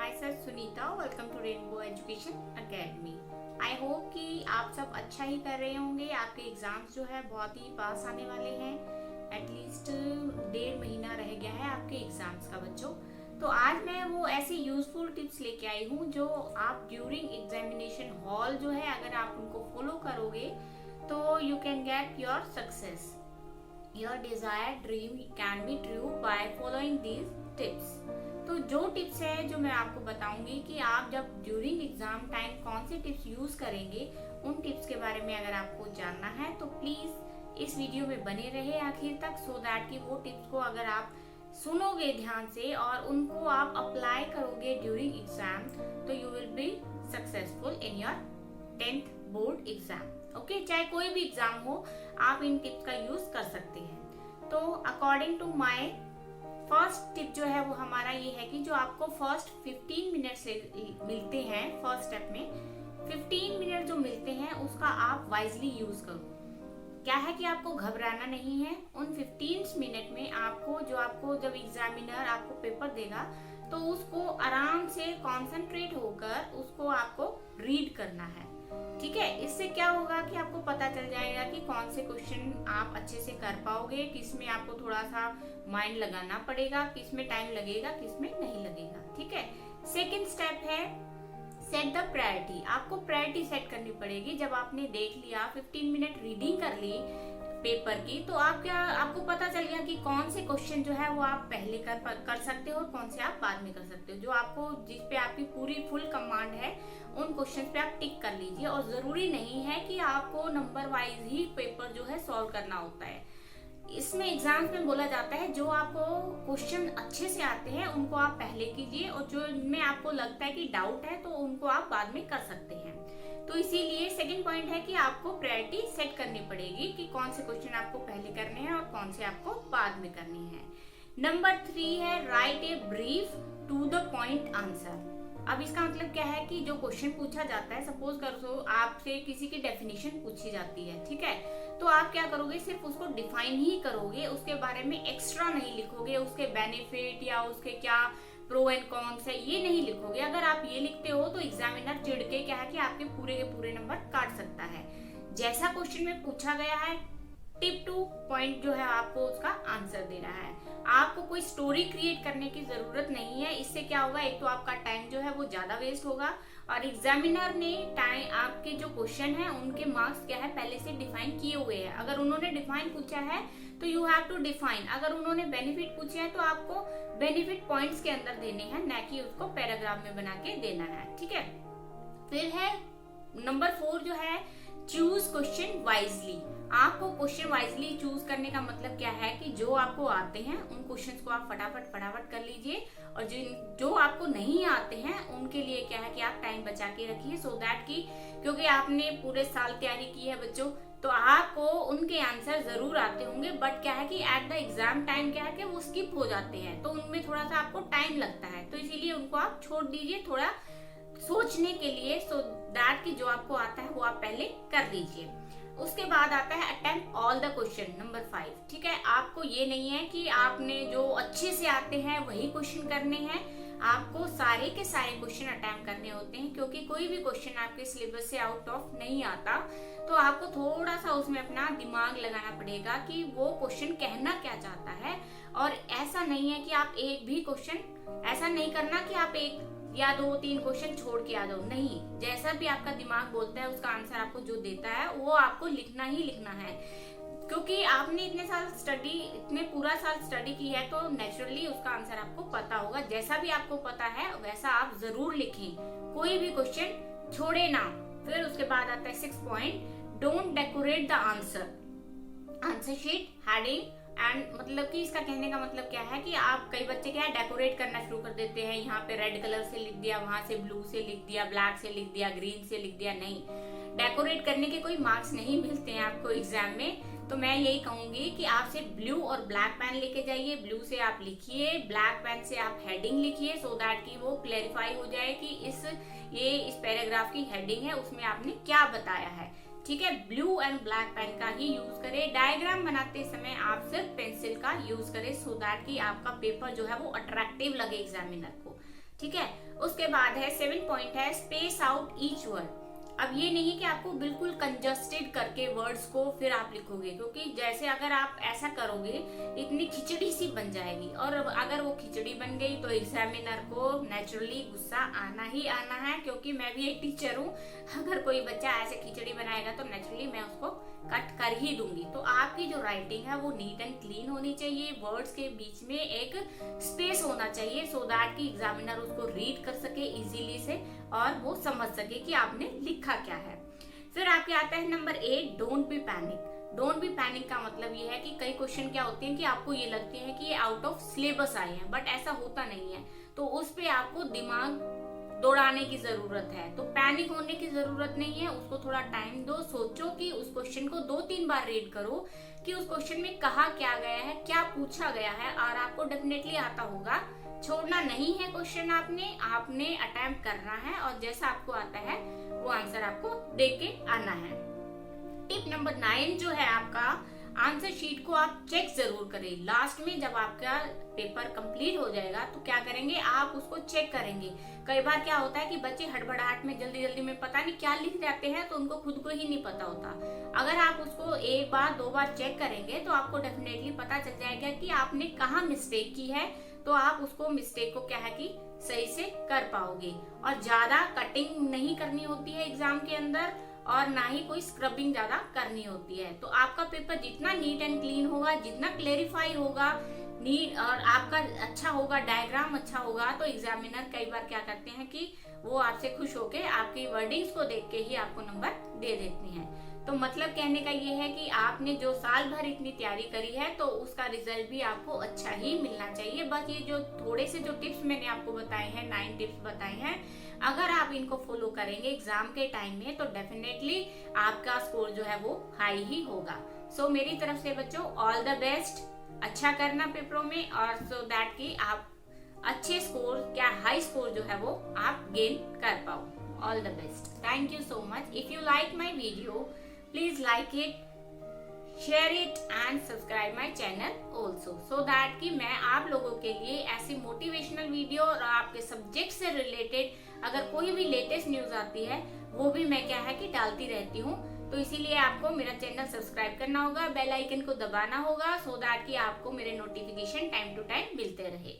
myself Sunita. Welcome to Rainbow Education Academy. I hope कि आप सब अच्छा ही कर रहे होंगे। आपके एग्जाम्स जो है बहुत ही पास आने वाले हैं। एटलीस्ट 1.5 महीना रह गया है आपके एग्जाम्स का बच्चों। तो आज मैं वो ऐसे यूजफुल टिप्स लेके आई हूँ जो आप ड्यूरिंग एग्जामिनेशन हॉल जो है अगर आप उनको फॉलो करोगे तो you can get your success. Your desired dream can be true by following these tips. तो जो टिप्स है जो मैं आपको बताऊंगी कि आप जब ड्यूरिंग एग्जाम टाइम कौन से टिप्स यूज करेंगे, उन टिप्स के बारे में अगर आपको जानना है तो प्लीज इस वीडियो में बने रहे आखिर तक, सो दैट कि वो टिप्स को अगर आप सुनोगे ध्यान से और उनको आप अप्लाई करोगे ड्यूरिंग एग्जाम तो you will be successful in your 10th board exam. Okay, चाहे कोई भी एग्जाम हो आप इन टिप्स का यूज कर सकते हैं। तो according to my first tip जो है वो हमारा ये है कि जो आपको फर्स्ट 15 मिनट से मिलते हैं, फर्स्ट स्टेप में 15 मिनट जो मिलते हैं उसका आप वाइजली यूज करो। क्या है कि आपको घबराना नहीं है। उन 15 मिनट में आपको जब एग्जामिनर आपको पेपर देगा तो उसको आराम से कंसंट्रेट होकर उसको आपको रीड करना है। ठीक है, इससे क्या होगा कि आपको पता चल जाएगा कि कौन से क्वेश्चन आप अच्छे से कर पाओगे, किस में आपको थोड़ा सा माइंड लगाना पड़ेगा, किस में टाइम लगेगा, किस में नहीं लगेगा। ठीक है, सेकंड स्टेप है सेट द प्रायोरिटी। आपको प्रायोरिटी सेट करनी पड़ेगी। जब आपने देख लिया 15 मिनट रीडिंग कर ली पेपर की तो आपको पता चल गया कि कौन से क्वेश्चन जो है वो आप पहले कर सकते हो और कौन से आप बाद में कर सकते हो। जो आपको जिस पे आपकी पूरी फुल कमांड है उन क्वेश्चन पे आप टिक कर लीजिए। और जरूरी नहीं है कि आपको नंबर वाइज ही पेपर जो है सॉल्व करना होता है। इसमें एग्जाम में बोला जाता है जो आपको क्वेश्चन अच्छे से आते हैं उनको आप पहले कीजिए और जो इनमें आपको लगता है कि डाउट है तो उनको आप बाद में कर सकते हैं। तो इसीलिए सेकंड पॉइंट है कि आपको प्रायोरिटी सेट करनी पड़ेगी कि कौन से क्वेश्चन आपको पहले करने हैं और कौन से आपको बाद में करने हैं। नंबर 3 है write a brief to the point answer. अब इसका मतलब क्या है कि जो क्वेश्चन पूछा जाता है, सपोज करो आपसे किसी की डेफिनेशन पूछी जाती है, ठीक है, तो आप क्या करोगे, सिर्फ उसको डिफाइन ही करोगे, उसके बारे में एक्स्ट्रा नहीं लिखोगे, उसके बेनिफिट या उसके क्या प्रो एंड कॉन्स है ये नहीं लिखोगे। अगर आप ये लिखते हो तो एग्जामिनर चिढ़ के क्या है कि आपके पूरे के पूरे नंबर काट सकता है। जैसा क्वेश्चन में पूछा गया है टिप टू पॉइंट जो है आपको उसका आंसर देना है। आपको कोई स्टोरी क्रिएट करने की जरूरत नहीं है। इससे क्या होगा, एक तो आपका टाइम जो है वो ज्यादा वेस्ट होगा और एग्जामिनर ने टाइम आपके जो क्वेश्चन है उनके मार्क्स क्या है पहले से डिफाइन किए हुए हैं। अगर उन्होंने डिफाइन पूछा है तो यू हैव टू डिफाइन। अगर उन्होंने बेनिफिट पूछे हैं तो आपको बेनिफिट पॉइंट्स के अंदर देने हैं, न कि उसको पैराग्राफ में बना के देना है। ठीक है, फिर है नंबर 4 जो है चूज क्वेश्चन वाइजली। आपको क्वेश्चन वाइजली चूज करने का मतलब क्या है कि जो आपको आते हैं उन क्वेश्चंस को आप फटाफट कर लीजिए और जो आपको नहीं आते हैं उनके लिए क्या है कि आप टाइम बचा के रखिए, सो दैट कि क्योंकि आपने पूरे साल तैयारी की है बच्चों तो आपको उनके आंसर जरूर आते होंगे, बट क्या है कि एट द एग्जाम टाइम क्या है कि वो स्किप हो जाते हैं तो उनमें थोड़ा सा आपको टाइम लगता है। तो इसीलिए उनको आप छोड़ दीजिए थोड़ा सोचने के लिए, सो दैट कि जो आपको आता है वो आप पहले कर लीजिए। उसके बाद आता है attempt all the question, number 5। ठीक है, आपको ये नहीं है कि आपने जो अच्छे से आते हैं वही क्वेश्चन करने हैं, आपको सारे के सारे क्वेश्चन अटेम्प्ट करने होते हैं। क्योंकि कोई भी क्वेश्चन आपके सिलेबस से आउट ऑफ नहीं आता तो आपको थोड़ा सा उसमें अपना दिमाग लगाना पड़ेगा कि वो क्वेश्चन कहना क्या चाहता है। और ऐसा नहीं है कि आप एक भी क्वेश्चन, ऐसा नहीं करना कि आप एक या 2-3 क्वेश्चन छोड़ के आ जाओ, नहीं, जैसा भी आपका दिमाग बोलता है उसका आंसर आपको जो देता है वो आपको लिखना ही लिखना है। क्योंकि आपने इतने पूरा साल स्टडी की है तो नेचुरली उसका आंसर आपको पता होगा। जैसा भी आपको पता है वैसा आप जरूर लिखें, कोई भी क्वेश्चन छोड़े ना। फिर उसके बाद आता है 6 point, don't decorate the answer sheet heading and. मतलब कि इसका कहने का मतलब क्या है कि आप कई बच्चे क्या है डेकोरेट करना शुरू कर देते हैं, यहाँ पे रेड कलर से लिख दिया, वहां से ब्लू से लिख दिया, ब्लैक से लिख दिया, ग्रीन से लिख दिया। नहीं, डेकोरेट करने के कोई मार्क्स नहीं मिलते हैं आपको एग्जाम में। तो मैं यही कहूंगी कि आप सिर्फ ब्लू और ब्लैक पेन लेके जाइए, ब्लू से आप लिखिए, ब्लैक पेन से आप हेडिंग लिखिए, सो दैट कि वो क्लेरिफाई हो जाए कि इस पैराग्राफ की हेडिंग है उसमें आपने क्या बताया है। ठीक है, ब्लू एंड ब्लैक पेन का ही यूज करें। डायग्राम बनाते समय आप सिर्फ पेंसिल का यूज करें, सो दैट कि आपका पेपर जो है वो अट्रैक्टिव लगे एग्जामिनर को। ठीक है। उसके बाद है 7 पॉइंट है स्पेस आउट ईच वर्ड। अब ये नहीं कि आपको बिल्कुल कंजस्टेड करके वर्ड्स को फिर आप लिखोगे, क्योंकि जैसे अगर आप ऐसा करोगे इतनी खिचड़ी सी बन जाएगी, और अगर वो खिचड़ी बन गई तो एग्जामिनर को नेचुरली गुस्सा आना ही आना है, क्योंकि मैं भी एक टीचर हूँ। अगर कोई बच्चा ऐसे खिचड़ी बनाएगा तो नेचुरली मैं उसको कट कर ही दूंगी। तो आपकी जो राइटिंग है वो नीट एंड क्लीन होनी चाहिए, वर्ड्स के बीच में एक स्पेस होना चाहिए, सो दैट कि एग्जामिनर उसको रीड कर सके इजीली से और वो समझ सके कि आपने लिखा क्या है। फिर आपके आता है number 8, don't be panic. Don't be panic का मतलब ये है कि कई क्वेश्चन क्या होते हैं कि आपको ये लगते हैं कि ये आउट ऑफ सिलेबस आए हैं, बट ऐसा होता नहीं है। तो उस पे आपको दिमाग दौड़ाने की जरूरत है, तो पैनिक होने की जरूरत नहीं है। उसको थोड़ा टाइम दो, सोचो कि उस क्वेश्चन को 2-3 बार रीड करो कि उस क्वेश्चन में कहा क्या गया है, क्या पूछा गया है, और आपको डेफिनेटली आता होगा। छोड़ना नहीं है क्वेश्चन, आपने अटेम्प्ट करना है, और जैसा आपको आता है वो आंसर आपको दे के आना है। टिप नंबर 9 जो है आपका, आंसर शीट को आप चेक जरूर करें। लास्ट में जब आपका पेपर कंप्लीट हो जाएगा तो क्या करेंगे, आप उसको चेक करेंगे। कई बार क्या होता है कि बच्चे हड़बड़ाहट में जल्दी जल्दी में पता नहीं क्या लिख जाते हैं, तो उनको खुद को ही नहीं पता होता। अगर आप उसको 1 बार 2 बार चेक करेंगे तो आपको डेफिनेटली पता चल जाएगा कि आपने कहाँ मिस्टेक की है, तो आप उसको मिस्टेक को क्या है कि सही से कर पाओगे। और ज्यादा कटिंग नहीं करनी होती है एग्जाम के अंदर, और ना ही कोई स्क्रबिंग ज्यादा करनी होती है। तो आपका पेपर जितना नीट एंड क्लीन होगा, जितना क्लेरिफाई होगा, नीट और आपका अच्छा होगा, डायग्राम अच्छा होगा, तो एग्जामिनर कई बार क्या करते हैं कि वो आपसे खुश होके आपकी वर्डिंग्स को देख के ही आपको नंबर दे देते हैं। तो मतलब कहने का ये है कि आपने जो साल भर इतनी तैयारी करी है तो उसका रिजल्ट भी आपको अच्छा ही मिलना चाहिए। बस ये जो थोड़े से जो टिप्स मैंने आपको बताए हैं, 9 टिप्स बताए हैं, अगर आप इनको फॉलो करेंगे एग्जाम के टाइम में तो डेफिनेटली आपका स्कोर जो है वो हाई ही होगा। सो मेरी तरफ से बच्चों ऑल द बेस्ट, अच्छा करना पेपरों में, और सो दैट कि आप अच्छे स्कोर, क्या हाई स्कोर जो है वो आप गेन कर पाओ। All the best, thank you so much. If you like my video please like it, share it and subscribe my channel also, so that कि मैं आप लोगों के लिए ऐसी मोटिवेशनल वीडियो और आपके सब्जेक्ट से रिलेटेड अगर कोई भी लेटेस्ट न्यूज आती है वो भी मैं क्या है कि डालती रहती हूँ। तो इसीलिए आपको मेरा चैनल सब्सक्राइब करना होगा, बेल आइकन को दबाना होगा, सो दैट कि आपको मेरे नोटिफिकेशन टाइम टू टाइम मिलते रहे।